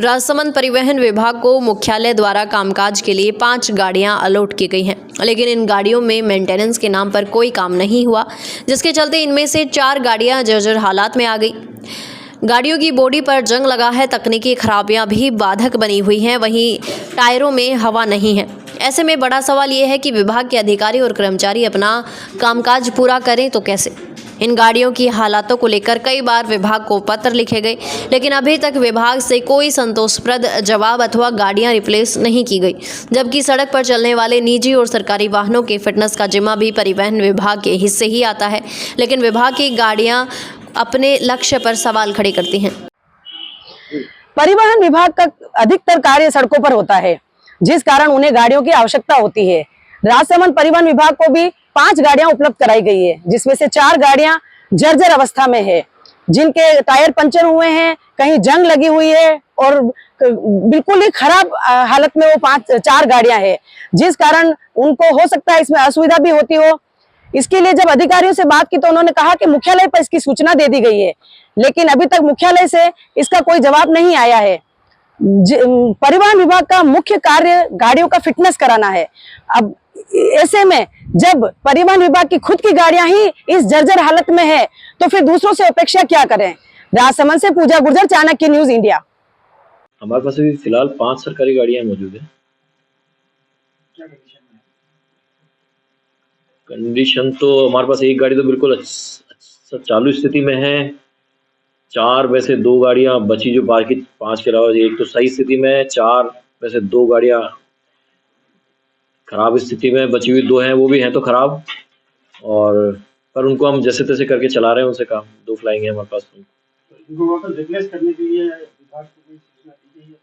राजसमंद परिवहन विभाग को मुख्यालय द्वारा कामकाज के लिए 5 गाड़ियां अलॉट की गई हैं, लेकिन इन गाड़ियों में मेंटेनेंस के नाम पर कोई काम नहीं हुआ, जिसके चलते इनमें से 4 गाड़ियां जर्जर हालात में आ गई। गाड़ियों की बॉडी पर जंग लगा है, तकनीकी खराबियां भी बाधक बनी हुई हैं, वहीं टायरों में हवा नहीं है। ऐसे में बड़ा सवाल ये है कि विभाग के अधिकारी और कर्मचारी अपना कामकाज पूरा करें तो कैसे। इन गाड़ियों की हालातों को लेकर कई बार विभाग को पत्र लिखे गए, लेकिन अभी तक विभाग से कोई संतोषप्रद जवाब अथवा गाड़ियां रिप्लेस नहीं की गई, जबकि सड़क पर चलने वाले निजी और सरकारी वाहनों के फिटनेस का जिम्मा भी परिवहन विभाग के हिस्से ही आता है, लेकिन विभाग की गाड़ियां अपने लक्ष्य पर सवाल खड़े करती हैं। परिवहन विभाग का अधिकतर कार्य सड़कों पर होता है, जिस कारण उन्हें गाड़ियों की आवश्यकता होती है। राजसमंद परिवहन विभाग को भी 5 गाड़ियां उपलब्ध कराई गई है, जिसमें से 4 गाड़ियां जर्जर अवस्था में है, जिनके टायर पंचर हुए हैं, कहीं जंग लगी हुई है और बिल्कुल ही खराब हालत में वो 4 गाड़ियां हैं, जिस कारण उनको हो सकता है इसमें असुविधा भी होती हो। इसके लिए जब अधिकारियों से बात की तो उन्होंने कहा कि मुख्यालय पर इसकी सूचना दे दी गई है, लेकिन अभी तक मुख्यालय से इसका कोई जवाब नहीं आया है। परिवहन विभाग का मुख्य कार्य गाड़ियों का फिटनेस कराना है। अब ऐसे में जब परिवहन विभाग की खुद की गाड़ियां ही इस जर्जर हालत में है, तो फिर दूसरों से अपेक्षा क्या करें। राजसमंद से पूजा गुर्जर, चाणक्य न्यूज इंडिया। हमारे पास अभी फिलहाल 5 सरकारी गाड़ियां मौजूद हैं। कंडीशन तो हमारे पास एक गाड़ी तो बिल्कुल अच्छा चालू स्थिति में है, 4 में से 2 गाड़ियां बची, जो बाकी 5 के अलावा एक तो सही स्थिति में है, 4 में से 2 गाड़ियां खराब स्थिति में, बची हुई 2 हैं वो भी हैं तो खराब, और पर उनको हम जैसे तैसे करके चला रहे हैं उनसे काम। 2 फ्लाइंग है हमारे पास। इनको वापस रिप्लेस करने के लिए विभाग को कोई सूचना दी गई है?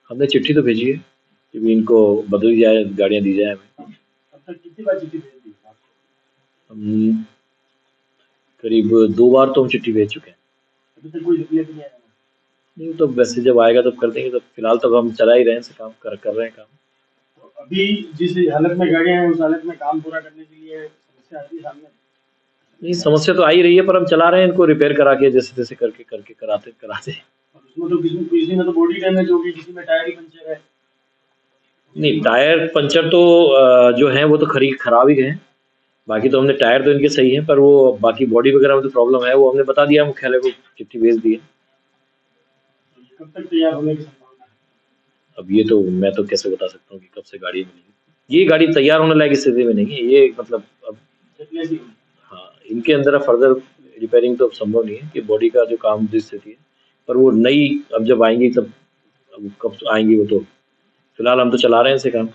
हमने चिट्ठी तो भेजी है कि इनको बदली जाए, गाड़ियां दी जाए हमें। अब तक कितनी बार चिट्ठी भेज दी? हम करीब 2 बार तो हम चिट्ठी भेज चुके हैं। अभी तक कोई रिप्लाई नहीं आया? नहीं, तो वैसे जब आएगा तब कर देंगे। तो फिलहाल तो हम चला ही रहे हैं काम, कर रहे हैं काम। तो अभी जिस हालत में गाड़ियां हैं उस हालत में काम पूरा करने के लिए समस्या आती है सामने? नहीं, समस्या तो आ ही रही है, पर हम चला रहे हैं इनको रिपेयर करा के, जैसे तैसे करके कराते। उसमें तो किसी में तो बॉडी डैमेज होगी, किसी में टायर ही पंचर है। नहीं, टायर पंचर तो जो है वो तो खराब ही गए हैं। बाकी तो हमने टायर तो इनके सही हैं, पर वो बाकी बॉडी वगैरह में तो प्रॉब्लम है, वो हमने बता दिया मुख्यालय को, चिट्ठी भेज दी है। कब तक तैयार होने की संभावना है? अब ये तो मैं तो कैसे बता सकता हूँ कि कब से गाड़ी मिलेगी। ये गाड़ी तैयार होने लायक स्थिति में नहीं है, ये मतलब अब हाँ, इनके अंदर फर्दर रिपेयरिंग तो संभव नहीं है कि बॉडी का जो काम जिस स्थिति है, पर वो नई अब जब आएंगी तब, अब कब आएंगी वो तो फिलहाल हम तो चला रहे हैं इसे काम।